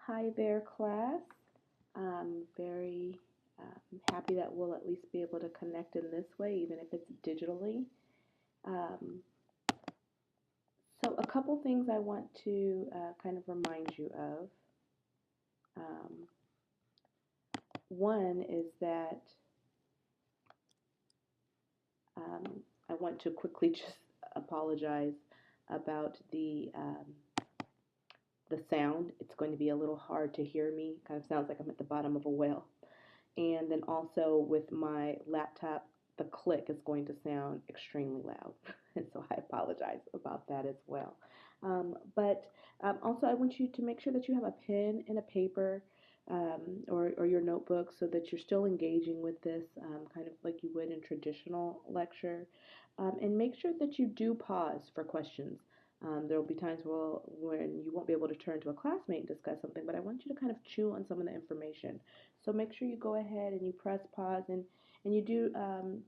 Hi there, class. I'm very happy that we'll at least be able to connect in this way, even if it's digitally. Um, so, a couple things I want to kind of remind you of. Um, One is that I want to quickly just apologize about the sound. It's going to be a little hard to hear me. Kind of sounds like I'm at the bottom of a well. And then also with my laptop, the click is going to sound extremely loud. And so I apologize about that as well. But also, I want you to make sure that you have a pen and a paper or your notebook so that you're still engaging with this kind of like you would in traditional lecture. And make sure that you do pause for questions. There will be times when you won't be able to turn to a classmate and discuss something, but I want you to kind of chew on some of the information. So make sure you go ahead and you press pause and you do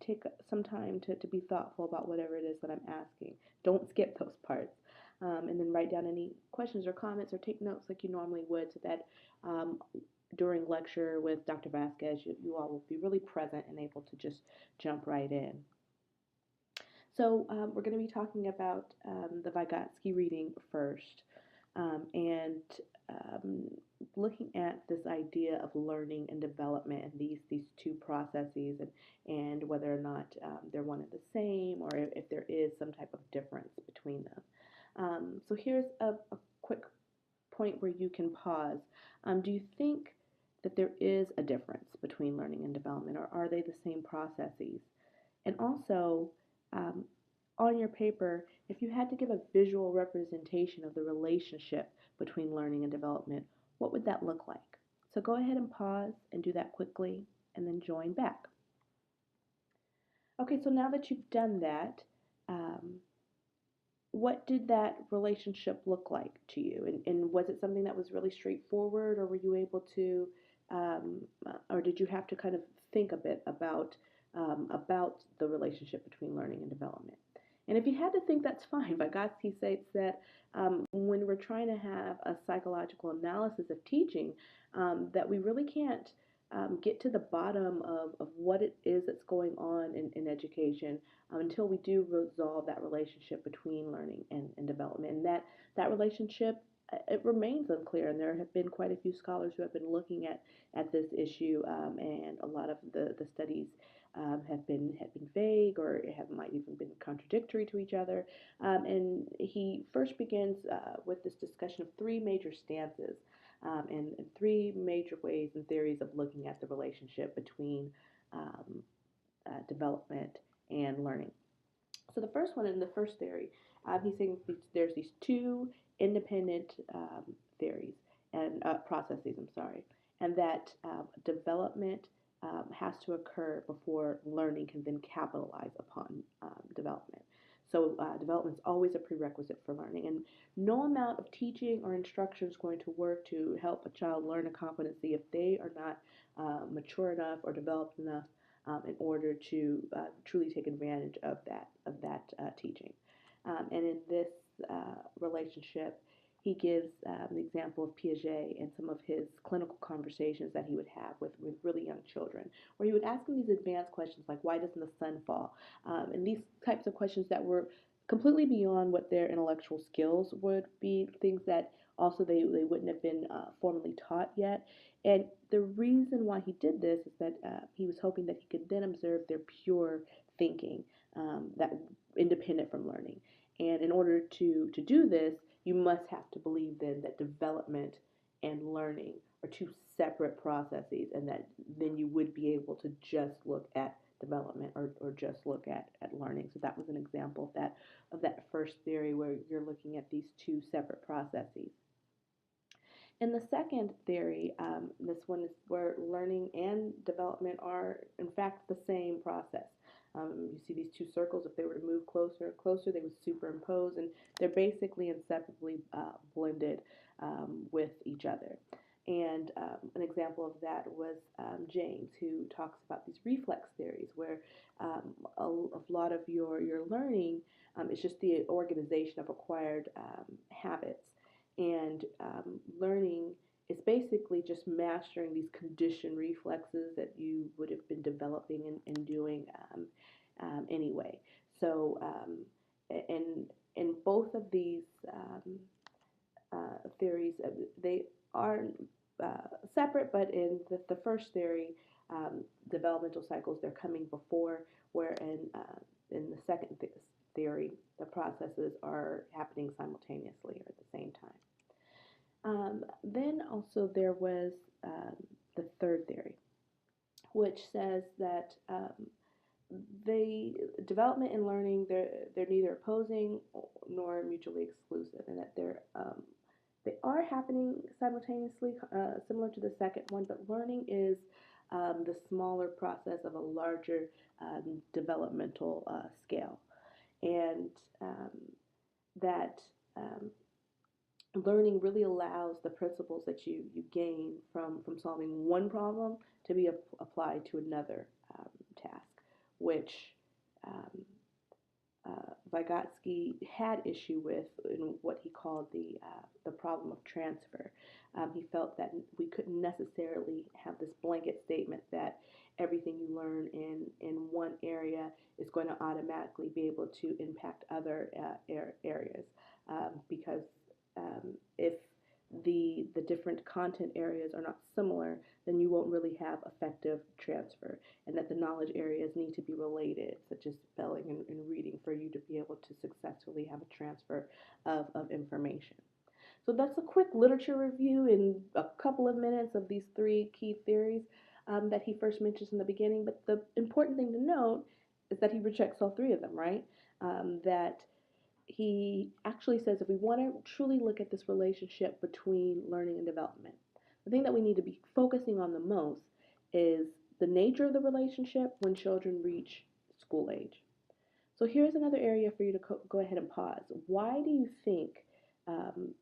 take some time to be thoughtful about whatever it is that I'm asking. Don't skip those parts. And then write down any questions or comments or take notes like you normally would so that um, during lecture with Dr. Vasquez, you all will be really present and able to just jump right in. So we're going to be talking about the Vygotsky reading first, and um, looking at this idea of learning and development and these two processes and whether or not they're one and the same or if there is some type of difference between them. So here's a quick point where you can pause. Do you think that there is a difference between learning and development, or are they the same processes? And also, um, on your paper, if you had to give a visual representation of the relationship between learning and development, what would that look like? So go ahead and pause and do that quickly and then join back. Okay, so now that you've done that, um, what did that relationship look like to you? And was it something that was really straightforward, or were you able to, or did you have to kind of think a bit about the relationship between learning and development? And if you had to think, that's fine. Vygotsky states that when we're trying to have a psychological analysis of teaching, that we really can't get to the bottom of what it is that's going on in education until we do resolve that relationship between learning and development. And that relationship, it remains unclear, and there have been quite a few scholars who have been looking at this issue, and a lot of the studies have been vague or might even been contradictory to each other. And he first begins with this discussion of three major stances and three major ways and theories of looking at the relationship between um, development and learning. So the first one, in the first theory, he's saying there's these two independent theories and processes. I'm sorry, and that development has to occur before learning can then capitalize upon development. So development is always a prerequisite for learning, and no amount of teaching or instruction is going to work to help a child learn a competency if they are not mature enough or developed enough in order to truly take advantage of that teaching. And in this relationship, he gives the example of Piaget and some of his clinical conversations that he would have with really young children, where he would ask them these advanced questions like, why doesn't the sun fall? And these types of questions that were completely beyond what their intellectual skills would be, things that also they wouldn't have been formally taught yet. And the reason why he did this is that he was hoping that he could then observe their pure thinking, that independent from learning. And in order to do this, you must have to believe then that development and learning are two separate processes, and that then you would be able to just look at development or just look at learning. So that was an example of that first theory where you're looking at these two separate processes. In the second theory, this one is where learning and development are, in fact, the same process. You see these two circles, if they were to move closer and closer, they would superimpose, and they're basically inseparably blended with each other. And an example of that was James, who talks about these reflex theories, where a lot of your learning is just the organization of acquired habits, and learning is basically just mastering these conditioned reflexes that you would have been developing and doing anyway. So, in both of these theories, they are separate, but in the first theory, developmental cycles, they're coming before, where in the second theory, the processes are happening simultaneously or at the same time. Then also there was the third theory, which says that they development and learning, they're neither opposing nor mutually exclusive, and that they are happening simultaneously, similar to the second one, but learning is the smaller process of a larger developmental scale, and that learning really allows the principles that you gain from solving one problem to be applied to another task, which um, Vygotsky had issue with in what he called the problem of transfer. He felt that we couldn't necessarily have this blanket statement that everything you learn in one area is going to automatically be able to impact other areas, because if the different content areas are not similar, then you won't really have effective transfer, and that the knowledge areas need to be related, such as spelling and reading, for you to be able to successfully have a transfer of information. So that's a quick literature review in a couple of minutes of these three key theories that he first mentions in the beginning. But the important thing to note is that he rejects all three of them, right? That he actually says if we want to truly look at this relationship between learning and development, the thing that we need to be focusing on the most is the nature of the relationship when children reach school age. So here's another area for you to go ahead and pause. Why do you think um,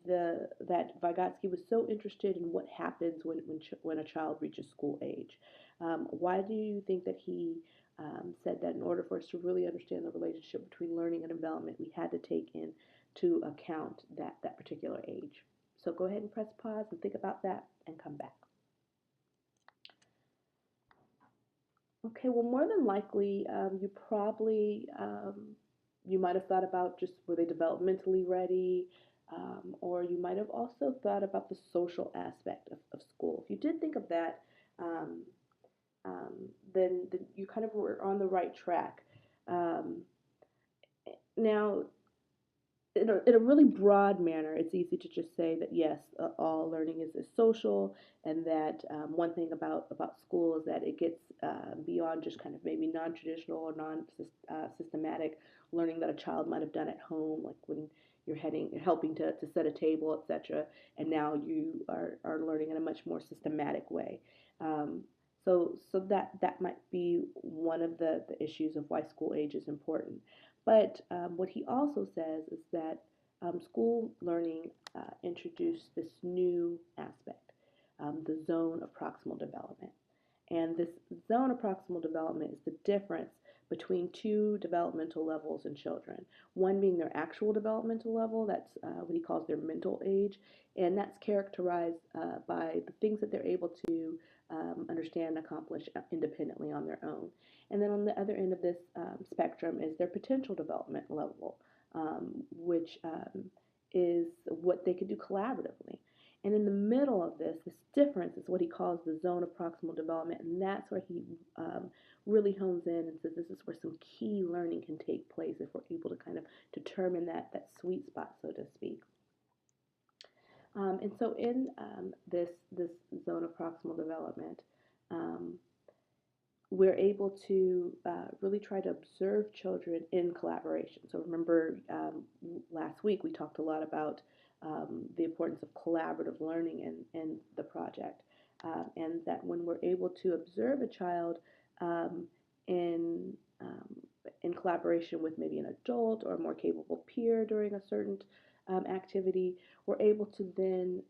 that Vygotsky was so interested in what happens when a child reaches school age? Why do you think that he said that in order for us to really understand the relationship between learning and development, we had to take into account that particular age? So go ahead and press pause and think about that and come back. Okay, well, more than likely, you might have thought about just were they developmentally ready, or you might have also thought about the social aspect of school. If you did think of that, um, um, then you kind of were on the right track. Um, Now, in a really broad manner, it's easy to just say that yes, all learning is social, and that one thing about school is that it gets beyond just kind of maybe non-traditional or non-systematic learning that a child might have done at home, like when you're helping to set a table, etc. And now you are learning in a much more systematic way. Um, so that might be one of the issues of why school age is important. But what he also says is that school learning introduced this new aspect, the zone of proximal development. And this zone of proximal development is the difference between two developmental levels in children. One being their actual developmental level, that's what he calls their mental age, and that's characterized by the things that they're able to understand and accomplish independently on their own. And then on the other end of this spectrum is their potential development level, which is what they can do collaboratively. And in the middle of this difference is what he calls the zone of proximal development, and that's where he really hones in and says this is where some key learning can take place if we're able to kind of determine that sweet spot, so to speak. And so in this zone of proximal development, um, we're able to really try to observe children in collaboration. So remember, last week we talked a lot about the importance of collaborative learning in the project, and that when we're able to observe a child um, in in collaboration with maybe an adult or a more capable peer during a certain activity, we're able to then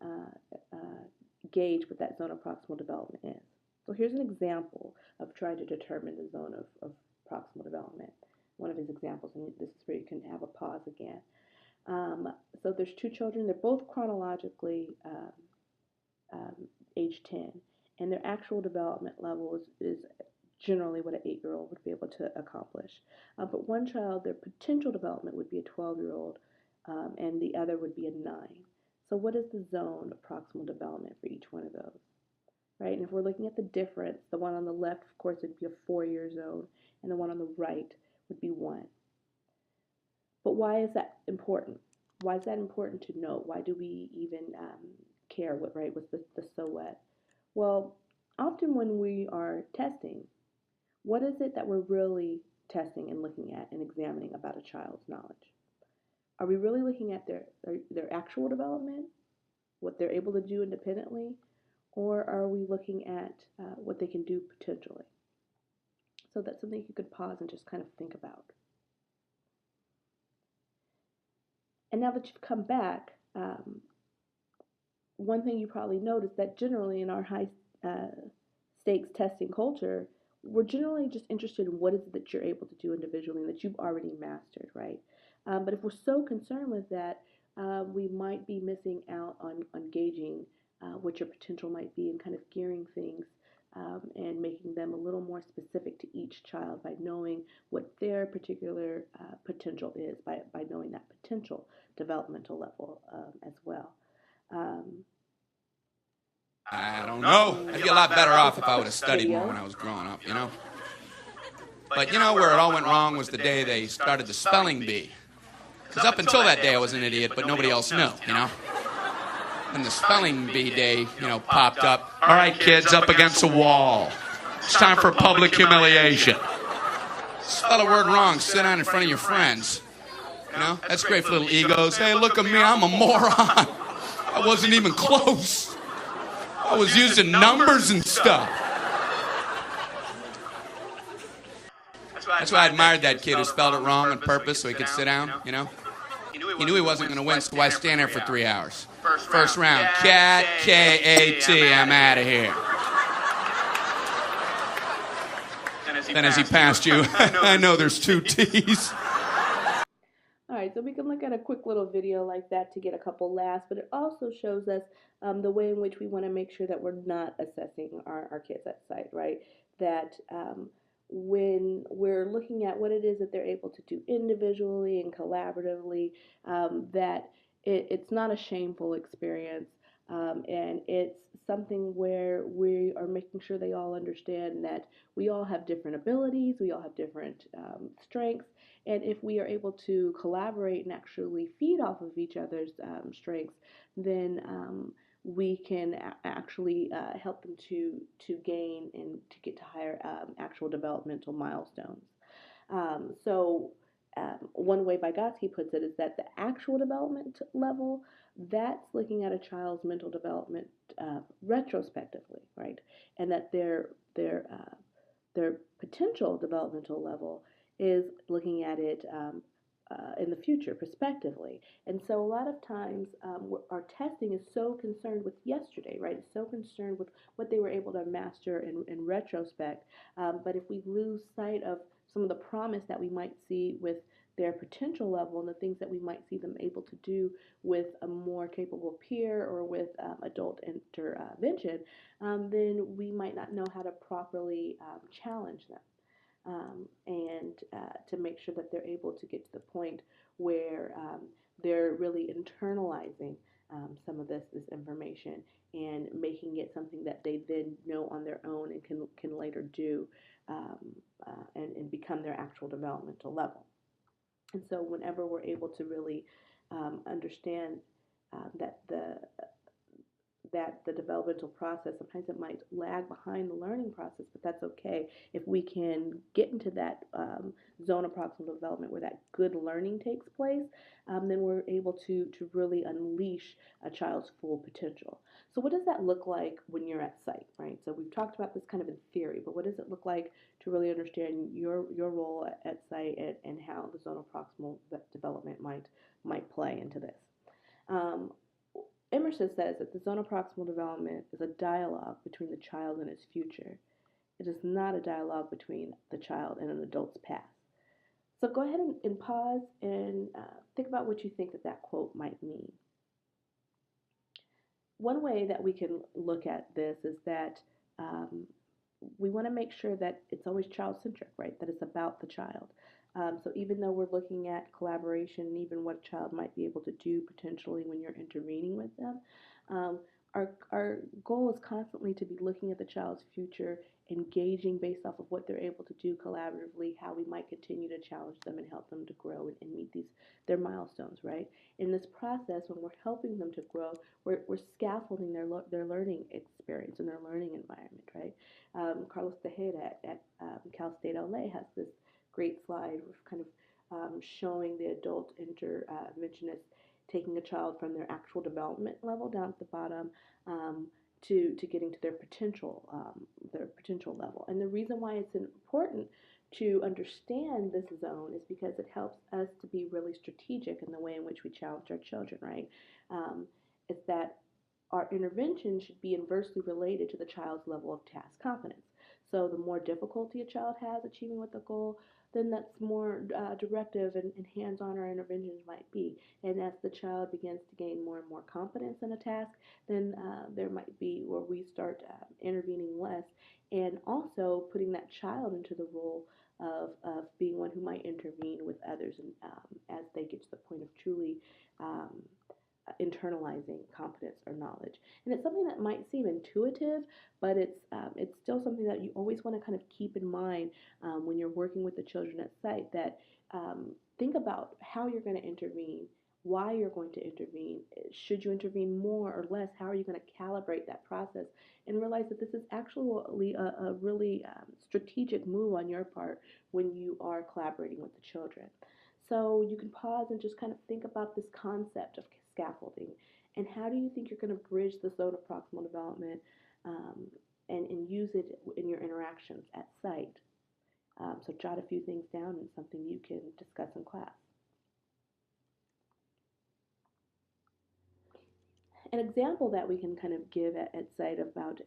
gauge what that zone of proximal development is. So here's an example of trying to determine the zone of proximal development. One of his examples, and this is where you can have a pause again. So there's two children. They're both chronologically age 10, and their actual development level is generally what an 8-year-old would be able to accomplish. But one child, their potential development would be a 12-year-old, and the other would be a 9. So, what is the zone of proximal development for each one of those? Right? And if we're looking at the difference, the one on the left, of course, would be a 4-year zone, and the one on the right would be 1. But why is that important? Why is that important to note? Why do we even care what's the so what? Well, often when we are testing, what is it that we're really testing and looking at and examining about a child's knowledge? Are we really looking at their actual development, what they're able to do independently, or are we looking at what they can do potentially? So that's something you could pause and just kind of think about. And now that you've come back, one thing you probably noticed that generally in our high stakes testing culture, we're generally just interested in what is it that you're able to do individually and that you've already mastered, right? But if we're so concerned with that, we might be missing out on gauging what your potential might be and kind of gearing things and making them a little more specific to each child by knowing what their particular potential is, by knowing that potential developmental level as well. I don't know. I'd be a lot better off if I would have studied more when I was growing up, But where it all went wrong was the day they started the spelling bee. Because up until that day I was an idiot, but nobody else knew, And the spelling bee day, popped up. All right, kids, up against a wall. It's time for public humiliation. Spell a word wrong, sit down in front of your friends. That's great for little egos. Hey, look at me, I'm a moron. I wasn't even close. I was using numbers and stuff. That's why I admired that kid who spelled it wrong on purpose so he could sit down, He knew he wasn't going to win, so why stand there for 3 hours? First round, cat, K-A-T, I'm out of here. Then as he passed you, I know there's 2 T's. All right, so we can look at a quick little video like that to get a couple laughs, but it also shows us the way in which we want to make sure that we're not assessing our kids at sight, right? That when we're looking at what it is that they're able to do individually and collaboratively, that it's not a shameful experience, and it's something where we are making sure they all understand that we all have different abilities, we all have different strengths, and if we are able to collaborate and actually feed off of each other's strengths, then we can actually help them to gain and to get to higher actual developmental milestones. So one way Vygotsky puts it is that the actual development level, that's looking at a child's mental development retrospectively, right? And that their potential developmental level is looking at it in the future, prospectively. And so a lot of times our testing is so concerned with yesterday, right? It's so concerned with what they were able to master in retrospect. But if we lose sight of some of the promise that we might see with their potential level and the things that we might see them able to do with a more capable peer or with adult intervention, then we might not know how to properly challenge them. And to make sure that they're able to get to the point where they're really internalizing some of this information and making it something that they then know on their own and can later do and become their actual developmental level. And so whenever we're able to really understand that the developmental process, sometimes it might lag behind the learning process, but that's okay. If we can get into that zone of proximal development where that good learning takes place, then we're able to really unleash a child's full potential. So what does that look like when you're at site, right? So we've talked about this kind of in theory, but what does it look like to really understand your role at site and how the zone of proximal development might play into this? Emerson says that the zone of proximal development is a dialogue between the child and his future. It is not a dialogue between the child and an adult's past. So go ahead and pause and think about what you think that quote might mean. one way that we can look at this is that um, we want to make sure that it's always child centric, right? That it's about the child. So even though we're looking at collaboration and even what a child might be able to do potentially when you're intervening with them, um, our goal is constantly to be looking at the child's future, engaging based off of what they're able to do collaboratively, how we might continue to challenge them and help them to grow and meet these their milestones, right? In this process, when we're helping them to grow, we're scaffolding their learning experience and their learning environment, right? Carlos Tejeda at Cal State LA has this great slide with kind of showing the adult interventionists taking a child from their actual development level down at the bottom um, to getting to their potential level. And the reason why it's important to understand this zone is because it helps us to be really strategic in the way in which we challenge our children, right? Um, it's that our intervention should be inversely related to the child's level of task confidence. So the more difficulty a child has achieving with the goal, then that's more directive and hands-on our interventions might be. And as the child begins to gain more and more confidence in a task, then there might be where we start intervening less, and also putting that child into the role of being one who might intervene with others and, as they get to the point of truly um, internalizing competence or knowledge. And it's something that might seem intuitive, but it's still something that you always want to kind of keep in mind when you're working with the children at site. That think about how you're going to intervene, why you're going to intervene. Should you intervene more or less? How are you going to calibrate that process? And realize that this is actually a really strategic move on your part when you are collaborating with the children. So you can pause and just kind of think about this concept of scaffolding and how do you think you're going to bridge the zone of proximal development um, and use it in your interactions at site. So jot a few things down and something you can discuss in class. An example that we can kind of give at site about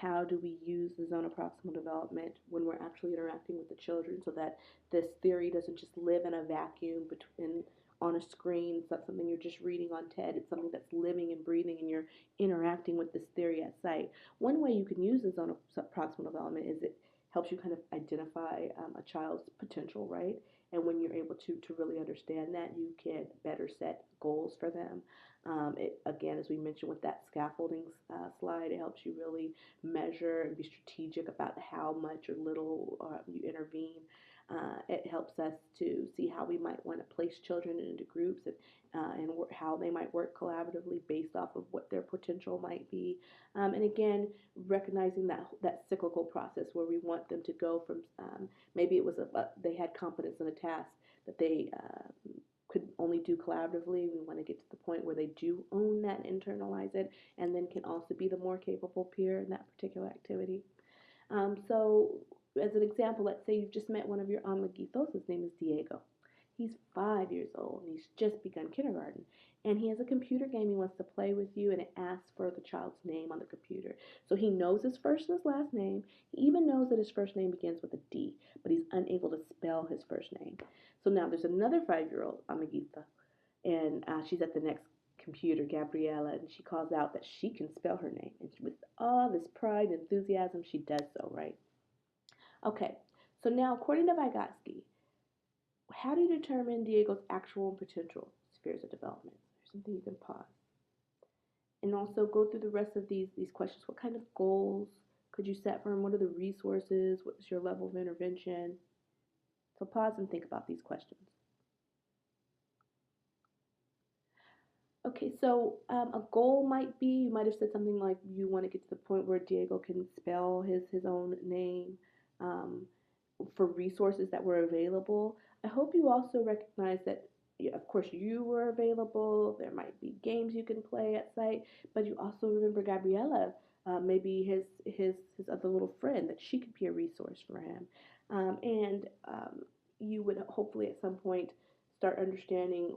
how do we use the zone of proximal development when we're actually interacting with the children so that this theory doesn't just live in a vacuum between on a screen. It's not something you're just reading on TED. It's something that's living and breathing and you're interacting with this theory at site. One way you can use the zone of proximal development is it helps you kind of identify a child's potential, right? And when you're able to really understand that, you can better set goals for them. Again, as we mentioned with that scaffolding slide, it helps you really measure and be strategic about how much or little you intervene. It helps us to see how we might want to place children into groups and how they might work collaboratively based off of what their potential might be. And again, recognizing that cyclical process where we want them to go from maybe it was they had competence in a task that they could only do collaboratively. We want to get to the point where they do own that and internalize it, and then can also be the more capable peer in that particular activity. So, as an example, let's say you've just met one of your amiguitos. His name is Diego. He's 5 years old and he's just begun kindergarten. And he has a computer game he wants to play with you, and it asks for the child's name on the computer. So he knows his first and his last name. He even knows that his first name begins with a D, but he's unable to spell his first name. So now there's another 5-year-old amiguita, and she's at the next computer, Gabriella, and she calls out that she can spell her name. And with all this pride and enthusiasm, she does so, right? Okay, so now according to Vygotsky, how do you determine Diego's actual and potential spheres of development? There's something you can pause. And also go through the rest of these questions. What kind of goals could you set for him? What are the resources? What's your level of intervention? So pause and think about these questions. Okay, so a goal might be, you might have said something like you want to get to the point where Diego can spell his own name. For resources that were available. I hope you also recognize that, yeah, of course, you were available. There might be games you can play at site, but you also remember Gabriella, maybe his other little friend, that she could be a resource for him. And you would hopefully at some point start understanding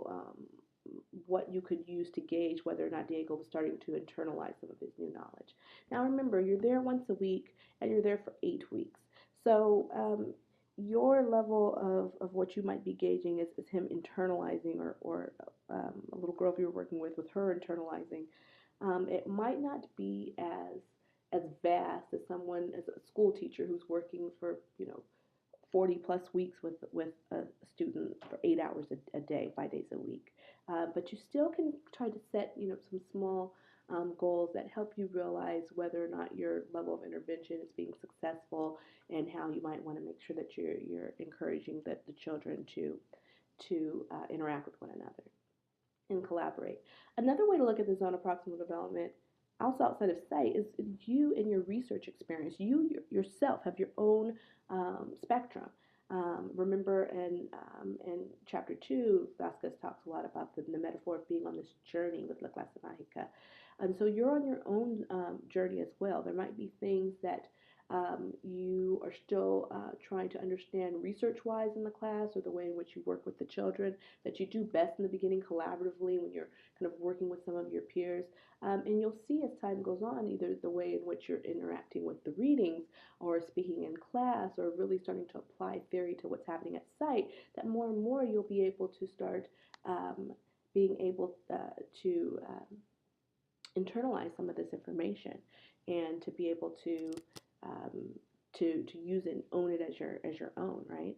what you could use to gauge whether or not Diego was starting to internalize some of his new knowledge. Now remember, you're there once a week and you're there for 8 weeks. So your level of what you might be gauging is him internalizing, or a little girl you were working with her internalizing It might not be as vast as someone as a school teacher who's working for 40 plus weeks with a student for 8 hours a day, 5 days a week. But you still can try to set some small goals that help you realize whether or not your level of intervention is being successful, and how you might want to make sure that you're encouraging the children to interact with one another and collaborate. Another way to look at the zone of proximal development, also outside of sight, is you and your research experience. You yourself have your own spectrum. Remember in chapter 2, Vasquez talks a lot about the metaphor of being on this journey with La Clase Mágica. And so you're on your own journey as well. There might be things that you are still trying to understand research-wise in the class, or the way in which you work with the children, that you do best in the beginning collaboratively when you're kind of working with some of your peers. And you'll see as time goes on, either the way in which you're interacting with the readings, or speaking in class, or really starting to apply theory to what's happening at site, that more and more you'll be able to start being able to internalize some of this information, and to be able um, to use it and own it as your own, right?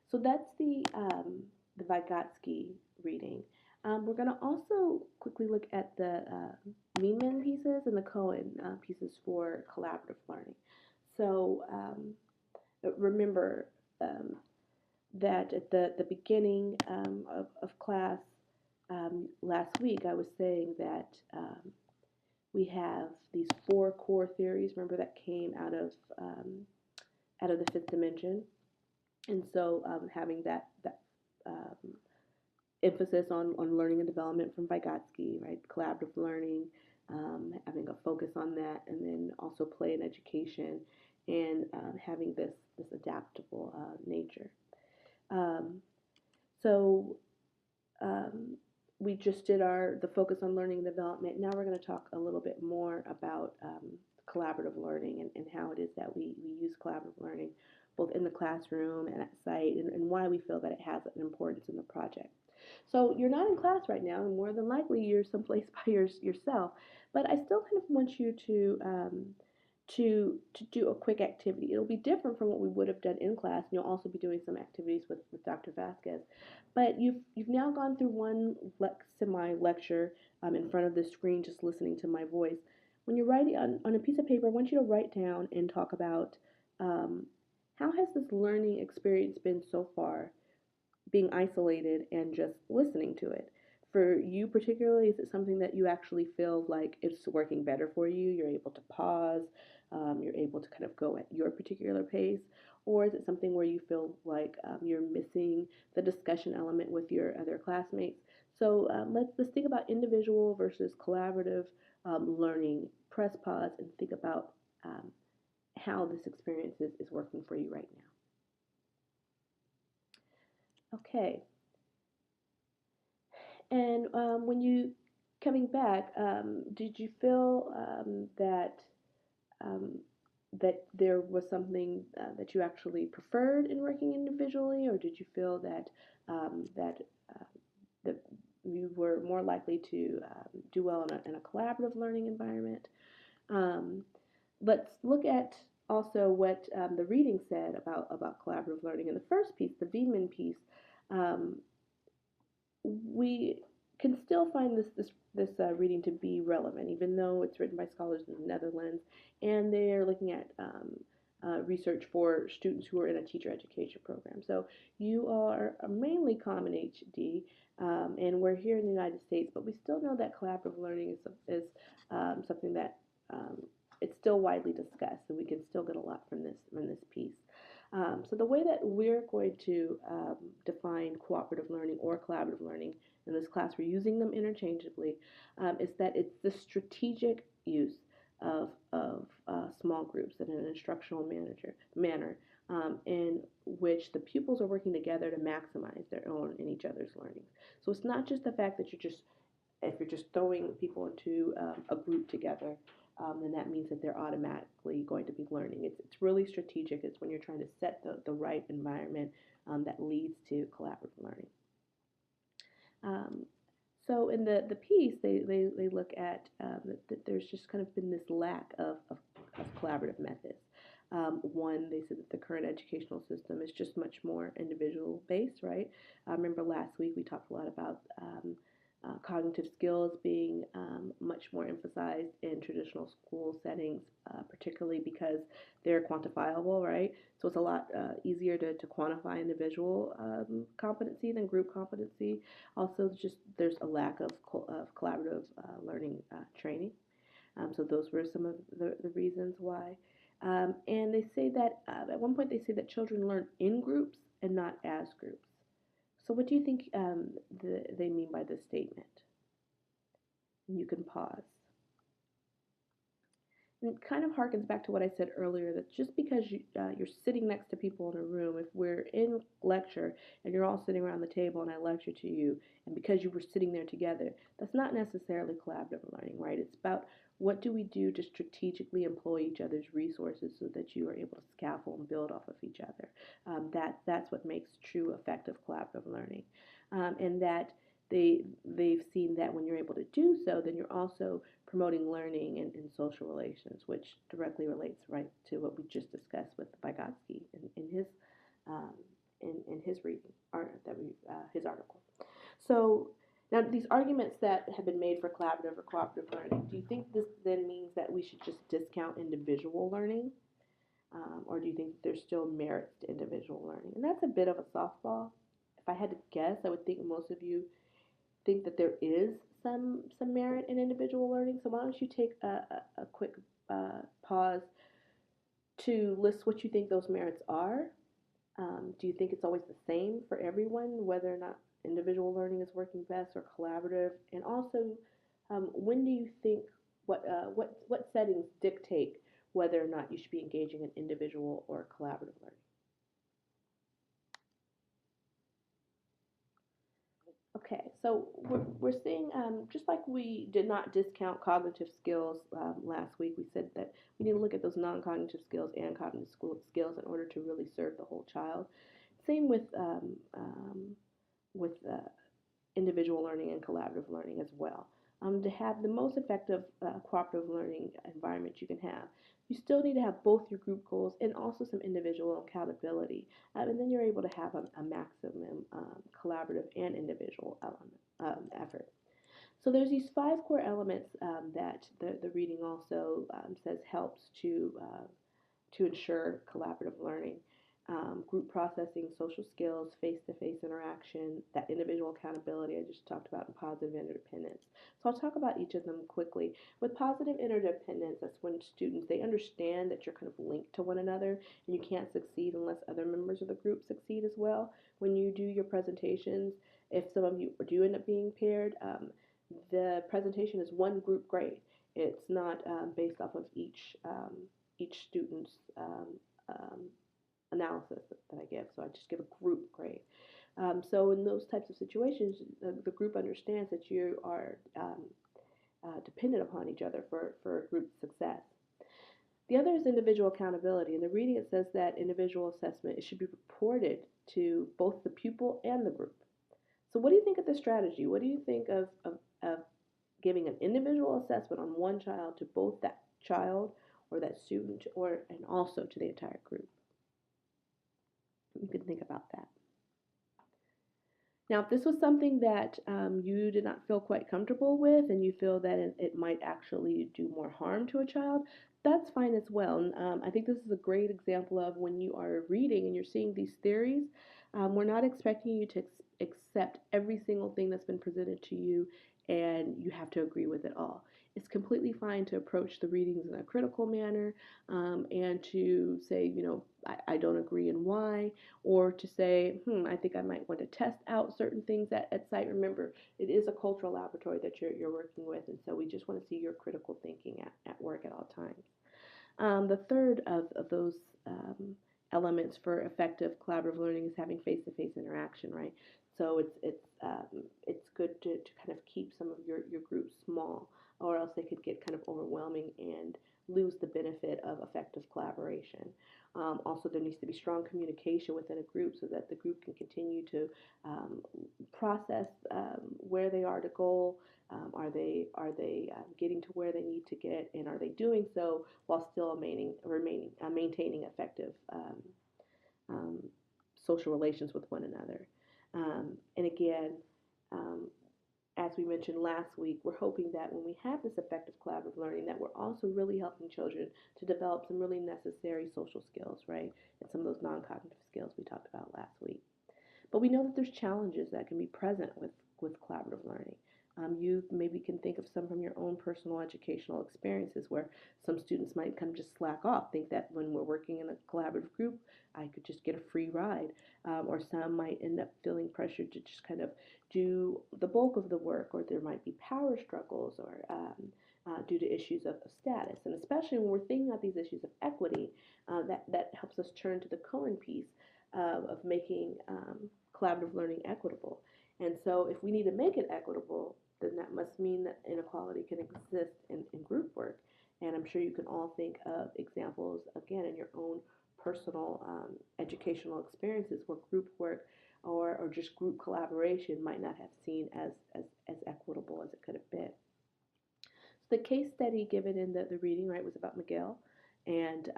So that's the Vygotsky reading. We're going to also quickly look at the Meeman pieces and the Cohen pieces for collaborative learning. So remember that at the beginning of class last week, I was saying that we have these 4 core theories. Remember, that came out of the fifth dimension, and so having that emphasis on learning and development from Vygotsky, right? Collaborative learning, having a focus on that, and then also play and education, and having this adaptable nature. Um, so um, we just did the focus on learning and development. Now we're going to talk a little bit more about collaborative learning, and how it is that we use collaborative learning both in the classroom and at site, and why we feel that it has an importance in the project. So you're not in class right now, and more than likely you're someplace by yourself. But I still kind of want you to do a quick activity. It'll be different from what we would have done in class, and you'll also be doing some activities with Dr. Vasquez. But you've now gone through one semi lecture in front of the screen, just listening to my voice. When you're writing on a piece of paper, I want you to write down and talk about how has this learning experience been so far, being isolated and just listening to it. For you particularly, is it something that you actually feel like it's working better for you? You're able to pause, you're able to kind of go at your particular pace, or is it something where you feel like you're missing the discussion element with your other classmates? So let's think about individual versus collaborative learning. Press pause and think about how this experience is working for you right now. Okay. And when you coming back, did you feel um, that there was something that you actually preferred in working individually, or did you feel uh, that you were more likely to do well in a collaborative learning environment? Um, let's look at also what the reading said about collaborative learning. In the first piece, the Veman piece, um, we can still find this reading to be relevant, even though it's written by scholars in the Netherlands, and they're looking at research for students who are in a teacher education program. So you are mainly Common HD, and we're here in the United States, but we still know that collaborative learning is something that it's still widely discussed, and we can still get a lot from this piece. So the way that we're going to define cooperative learning or collaborative learning in this class, we're using them interchangeably, is that it's the strategic use of small groups in an instructional manner in which the pupils are working together to maximize their own and each other's learning. So it's not just the fact that if you're just throwing people into a group together, then that means that they're automatically going to be learning. It's really strategic. It's when you're trying to set the right environment that leads to collaborative learning. Um, So in the piece, they look at that there's just kind of been this lack of collaborative methods. One, they said that the current educational system is just much more individual based, right? I remember last week we talked a lot about cognitive skills being much more emphasized in traditional school settings, particularly because they're quantifiable, right? So it's a lot easier to quantify individual competency than group competency. Also, just there's a lack of collaborative learning training. So those were some of the reasons why. And they say that at one point they say that children learn in groups and not as groups. So what do you think they mean by this statement? You can pause. And it kind of harkens back to what I said earlier that just because you're sitting next to people in a room, if we're in lecture and you're all sitting around the table and I lecture to you, and because you were sitting there together, that's not necessarily collaborative learning, right? It's about what do we do to strategically employ each other's resources so that you are able to scaffold and build off of each other. That's what makes true effective collaborative learning, and that they've seen that when you're able to do so, then you're also promoting learning and social relations, which directly relates right to what we just discussed with Vygotsky um, in his reading his article. So now these arguments that have been made for collaborative or cooperative learning, do you think this then means that we should just discount individual learning, or do you think there's still merits to individual learning? And that's a bit of a softball. If I had to guess, I would think most of you think that there is some merit in individual learning. So why don't you take a quick pause to list what you think those merits are? Do you think it's always the same for everyone, whether or not individual learning is working best or collaborative? And also, when do you think what settings dictate whether or not you should be engaging in individual or collaborative learning? Okay, so we're seeing, just like we did not discount cognitive skills last week, we said that we need to look at those non cognitive skills and cognitive skills in order to really serve the whole child. Same with individual learning and collaborative learning as well. To have the most effective cooperative learning environment you can have, you still need to have both your group goals and also some individual accountability. And then you're able to have a maximum collaborative and individual effort. So there's these five core elements that the reading also says helps to ensure collaborative learning. Group processing, social skills, face-to-face interaction, that individual accountability I just talked about, and positive interdependence. So I'll talk about each of them quickly. With positive interdependence, that's when students, they understand that you're kind of linked to one another and you can't succeed unless other members of the group succeed as well. When you do your presentations, if some of you do end up being paired, the presentation is one group grade. It's not based off of each student's um, analysis that I give. So I just give a group grade. So in those types of situations, the group understands that you are dependent upon each other for group success. The other is individual accountability. In the reading, it says that individual assessment it should be reported to both the pupil and the group. So what do you think of this strategy? What do you think of giving an individual assessment on one child to both that child or that student and also to the entire group? You can think about that. Now, if this was something that you did not feel quite comfortable with and you feel that it might actually do more harm to a child, that's fine as well. And I think this is a great example of when you are reading and you're seeing these theories, we're not expecting you to accept every single thing that's been presented to you and you have to agree with it all. It's completely fine to approach the readings in a critical manner and to say, I don't agree and why, or to say, I think I might want to test out certain things at site. Remember, it is a cultural laboratory that you're working with, and so we just want to see your critical thinking at work at all times. The third of those elements for effective collaborative learning is having face-to-face interaction, right? So it's good to kind of keep some of your groups small. or else they could get kind of overwhelming and lose the benefit of effective collaboration. Also, there needs to be strong communication within a group so that the group can continue to process where they are to goal. Are they getting to where they need to get, and are they doing so while still maintaining effective um, social relations with one another? And again, um, as we mentioned last week, we're hoping that when we have this effective collaborative learning, that we're also really helping children to develop some really necessary social skills, right? And some of those non-cognitive skills we talked about last week. But we know that there's challenges that can be present with collaborative learning. You maybe can think of some from your own personal educational experiences where some students might kind of just slack off, think that when we're working in a collaborative group, I could just get a free ride. Or some might end up feeling pressured to just kind of do the bulk of the work, or there might be power struggles or due to issues of status. And especially when we're thinking about these issues of equity, that helps us turn to the COMM piece of making collaborative learning equitable. And so, if we need to make it equitable, then that must mean that inequality can exist in group work. And I'm sure you can all think of examples, again, in your own personal educational experiences where group work or just group collaboration might not have seen as equitable as it could have been. So the case study given in the reading, right, was about Miguel, and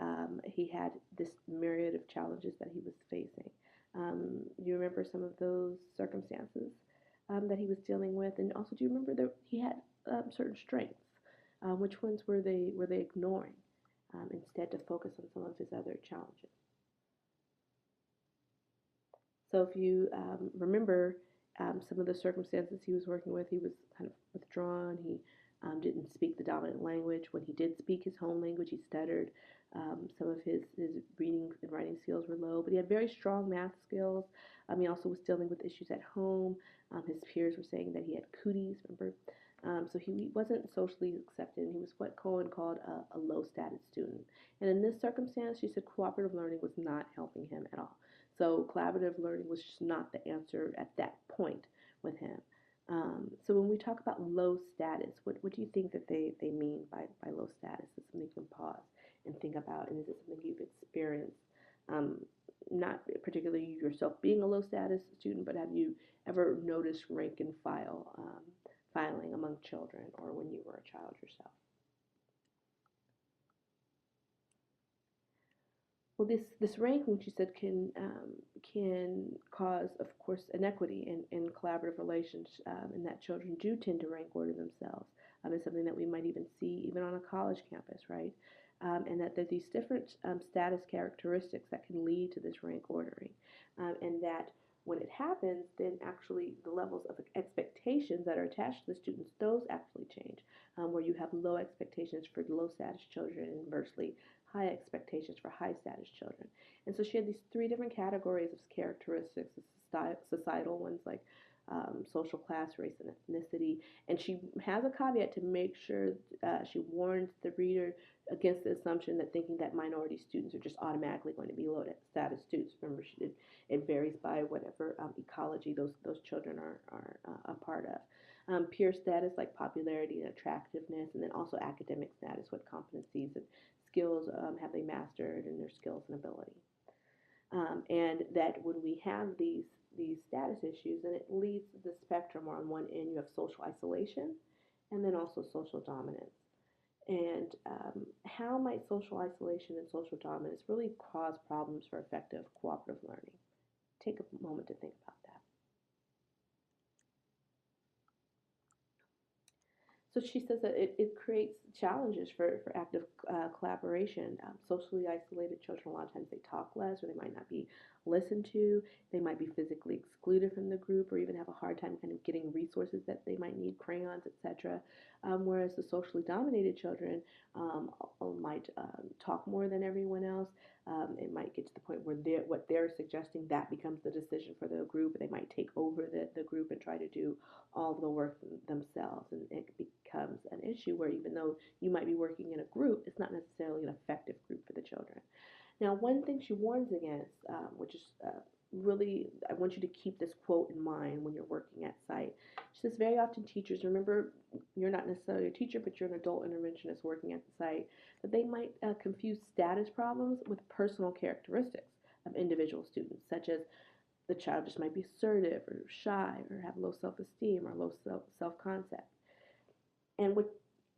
he had this myriad of challenges that he was facing. You remember some of those circumstances that he was dealing with, and also do you remember that he had certain strengths? Which ones were they ignoring instead to focus on some of his other challenges? So if you remember some of the circumstances he was working with, he was kind of withdrawn. He didn't speak the dominant language. When he did speak his home language, he stuttered. Some of his reading and writing skills were low, but he had very strong math skills. He also was dealing with issues at home. His peers were saying that he had cooties, remember? So he wasn't socially accepted, and he was what Cohen called a low status student. And in this circumstance, she said cooperative learning was not helping him at all. So collaborative learning was just not the answer at that point with him. So when we talk about low status, what do you think that they mean by low status? It's something you can pause and think about, and is it something you've experienced? Um, Not particularly yourself being a low status student, but have you ever noticed rank and file filing among children, or when you were a child yourself? Well, this ranking, she said, can cause, of course, inequity in collaborative relations, and that children do tend to rank order themselves. It's something that we might even see even on a college campus, right? And that there are these different status characteristics that can lead to this rank ordering, and that when it happens, then actually the levels of expectations that are attached to the students, those actually change, where you have low expectations for low status children and inversely high expectations for high status children. And so she had these three different categories of characteristics, the societal ones like social class, race, and ethnicity. And she has a caveat to make sure she warns the reader against the assumption that thinking that minority students are just automatically going to be low status students. Remember, she did, it varies by whatever ecology those children are a part of. Peer status like popularity and attractiveness, and then also academic status, what competencies and skills have they mastered, and their skills and ability. And that when we have these status issues, then it leads to the spectrum where on one end you have social isolation and then also social dominance. And how might social isolation and social dominance really cause problems for effective cooperative learning? Take a moment to think about that. So she says that it creates challenges for active collaboration. Socially isolated children, a lot of times they talk less or they might not be listened to. They might be physically excluded from the group or even have a hard time kind of getting resources that they might need, crayons, etc. Whereas the socially dominated children might talk more than everyone else. It might get to the point where what they're suggesting, that becomes the decision for the group. They might take over the group and try to do all the work themselves, and it becomes an issue where even though you might be working in a group, it's not necessarily an effective group for the children. Now, one thing she warns against, which is really, I want you to keep this quote in mind when you're working at site. She says, very often teachers, remember, you're not necessarily a teacher, but you're an adult interventionist working at the site, that they might confuse status problems with personal characteristics of individual students, such as the child just might be assertive or shy or have low self-esteem or low self-concept. And what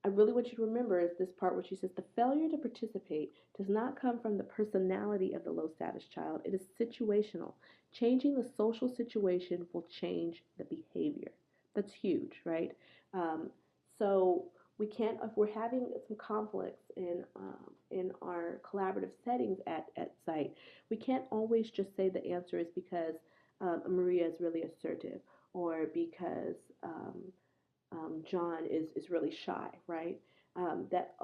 I really want you to remember is this part where she says the failure to participate does not come from the personality of the low status child. It is situational. Changing the social situation will change the behavior. That's huge, right? Um, so we can't, if we're having some conflicts in our collaborative settings at site, we can't always just say the answer is because Maria is really assertive or because John is really shy, right? That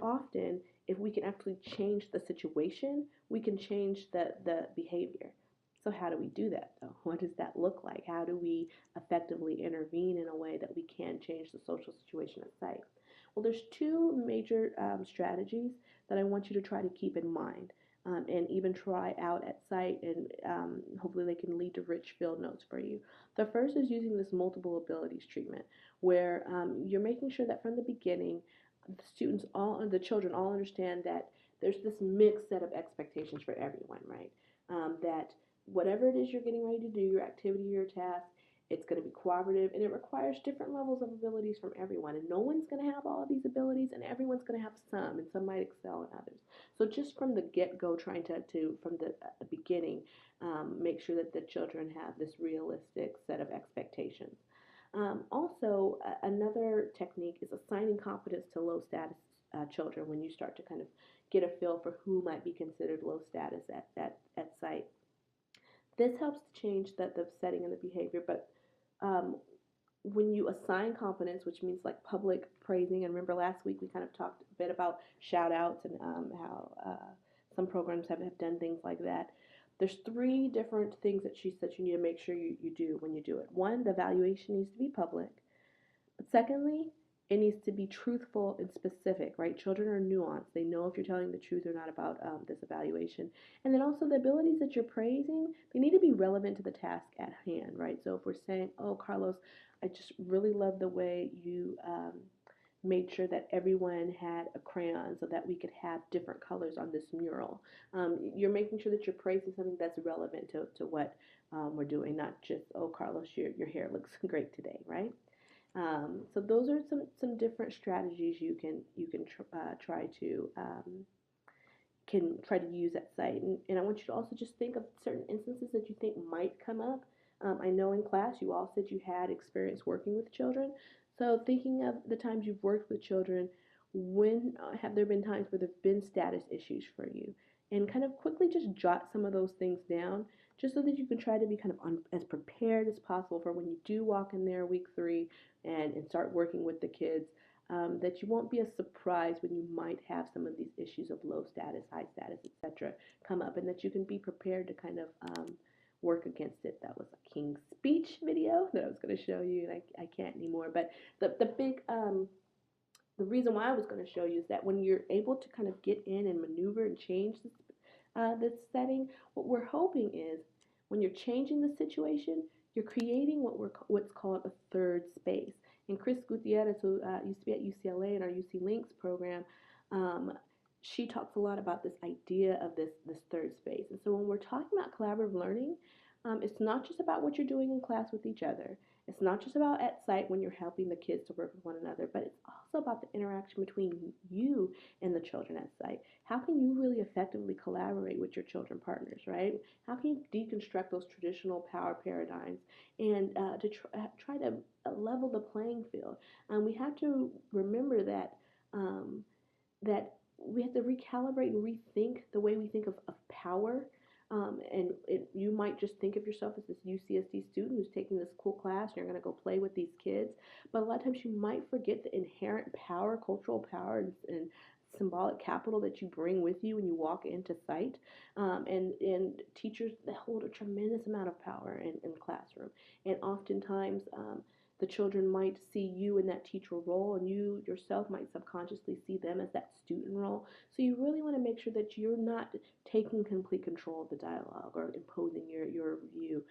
often, if we can actually change the situation, we can change the behavior. So how do we do that though? What does that look like? How do we effectively intervene in a way that we can change the social situation at site? Well, there's two major strategies that I want you to try to keep in mind. And even try out at site, and hopefully they can lead to rich field notes for you. The first is using this multiple abilities treatment, where you're making sure that from the beginning, the children all understand that there's this mixed set of expectations for everyone, right? That whatever it is you're getting ready to do, your activity, your task, it's going to be cooperative and it requires different levels of abilities from everyone. And no one's going to have all of these abilities, and everyone's going to have some, and some might excel in others. So just from the get-go, trying to from the beginning, make sure that the children have this realistic set of expectations. Also, another technique is assigning competence to low status children when you start to kind of get a feel for who might be considered low status at site. This helps to change the setting and the behavior, but um, when you assign competence, which means like public praising, and remember last week we kind of talked a bit about shout outs and how some programs have done things like that. There's three different things that she said you need to make sure you do when you do it. One, the evaluation needs to be public. But secondly, it needs to be truthful and specific, right? Children are nuanced. They know if you're telling the truth or not about this evaluation. And then also the abilities that you're praising, they need to be relevant to the task at hand, right? So if we're saying, oh, Carlos, I just really love the way you made sure that everyone had a crayon so that we could have different colors on this mural. You're making sure that you're praising something that's relevant to what we're doing, not just, oh, Carlos, your hair looks great today, right? So those are some different strategies you can try to use at site. And I want you to also just think of certain instances that you think might come up. I know in class you all said you had experience working with children. So thinking of the times you've worked with children, when have there been times where there have been status issues for you? And kind of quickly just jot some of those things down just so that you can try to be kind of as prepared as possible for when you do walk in there week 3 and start working with the kids, that you won't be as surprised when you might have some of these issues of low status, high status, etc. come up, and that you can be prepared to kind of work against it. That was a King's Speech video that I was going to show you, and I can't anymore. But the reason why I was going to show you is that when you're able to kind of get in and maneuver and change this setting, what we're hoping is when you're changing the situation, you're creating what's called a third space. And Chris Gutierrez, who used to be at UCLA in our UC Links program, um, she talks a lot about this idea of this third space. And so when we're talking about collaborative learning, it's not just about what you're doing in class with each other. It's not just about at site when you're helping the kids to work with one another, but it's also about the interaction between you and the children at site. How can you really effectively collaborate with your children partners, right? How can you deconstruct those traditional power paradigms and try to level the playing field? We have to remember um, that we have to recalibrate and rethink the way we think of power. You might just think of yourself as this UCSD student who's taking this cool class and you're going to go play with these kids. But a lot of times you might forget the inherent power, cultural power, and symbolic capital that you bring with you when you walk into site. And teachers that hold a tremendous amount of power in the classroom. And oftentimes the children might see you in that teacher role, and you yourself might subconsciously see them as that student role. So you really want to make sure that you're not taking complete control of the dialogue or imposing your view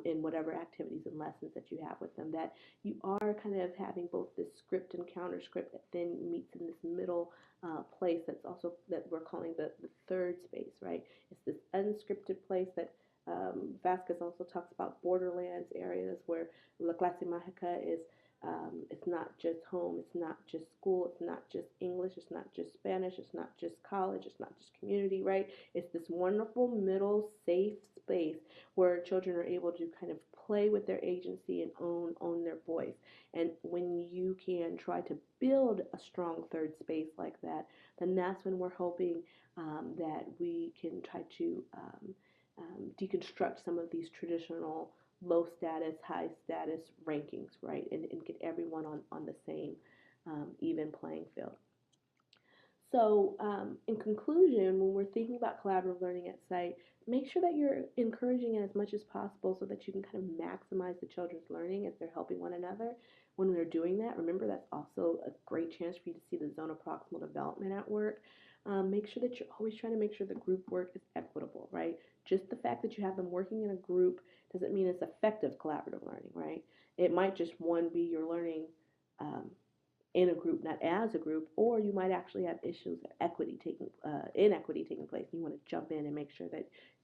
in whatever activities and lessons that you have with them. That you are kind of having both this script and counter script that then meets in this middle place that's also that we're calling the third space, right? It's this unscripted place that Vasquez also talks about borderlands areas where La Clase Mágica is it's not just home, it's not just school, it's not just English, it's not just Spanish, it's not just college, it's not just community, right? It's this wonderful middle safe space where children are able to kind of play with their agency and own their voice. And when you can try to build a strong third space like that, then that's when we're hoping that we can try to deconstruct some of these traditional low status, high status rankings, right? And get everyone on the same even playing field. So, in conclusion, when we're thinking about collaborative learning at site, make sure that you're encouraging it as much as possible so that you can kind of maximize the children's learning as they're helping one another. When we're doing that, remember that's also a great chance for you to see the zone of proximal development at work. Make sure that you're always trying to make sure the group work is equitable, right? Just the fact that you have them working in a group doesn't mean it's effective collaborative learning, right? It might just one be you're learning um, in a group, not as a group, or you might actually have issues of inequity taking place. And you want to jump in and make sure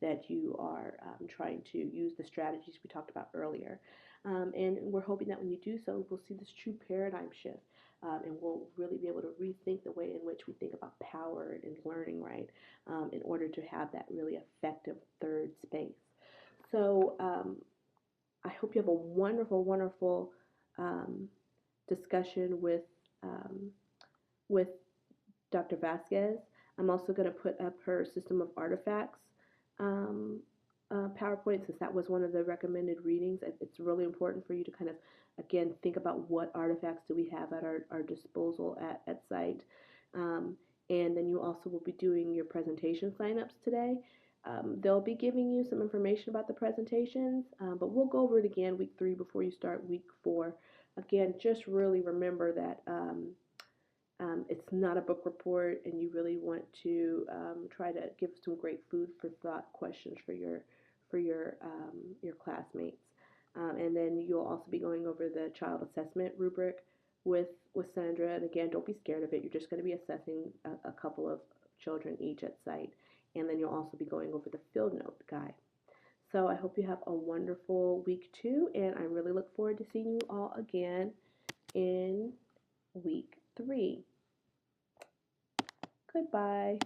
that you are trying to use the strategies we talked about earlier. And we're hoping that when you do so, we'll see this true paradigm shift. And we'll really be able to rethink the way in which we think about power and learning, right, in order to have that really effective third space. So I hope you have a wonderful, wonderful discussion um, with Dr. Vasquez. I'm also going to put up her system of artifacts PowerPoint, since that was one of the recommended readings. It's really important for you to kind of, again, think about what artifacts do we have at our disposal at site. And then you also will be doing your presentation signups today. They'll be giving you some information about the presentations, but we'll go over it again week 3 before you start week 4. Again, just really remember that it's not a book report, and you really want to try to give some great food for thought questions for your classmates. And then you'll also be going over the child assessment rubric with Sandra. And again, don't be scared of it. You're just going to be assessing a couple of children each at site. And then you'll also be going over the field note guide. So I hope you have a wonderful week 2, and I really look forward to seeing you all again in week 3. Goodbye.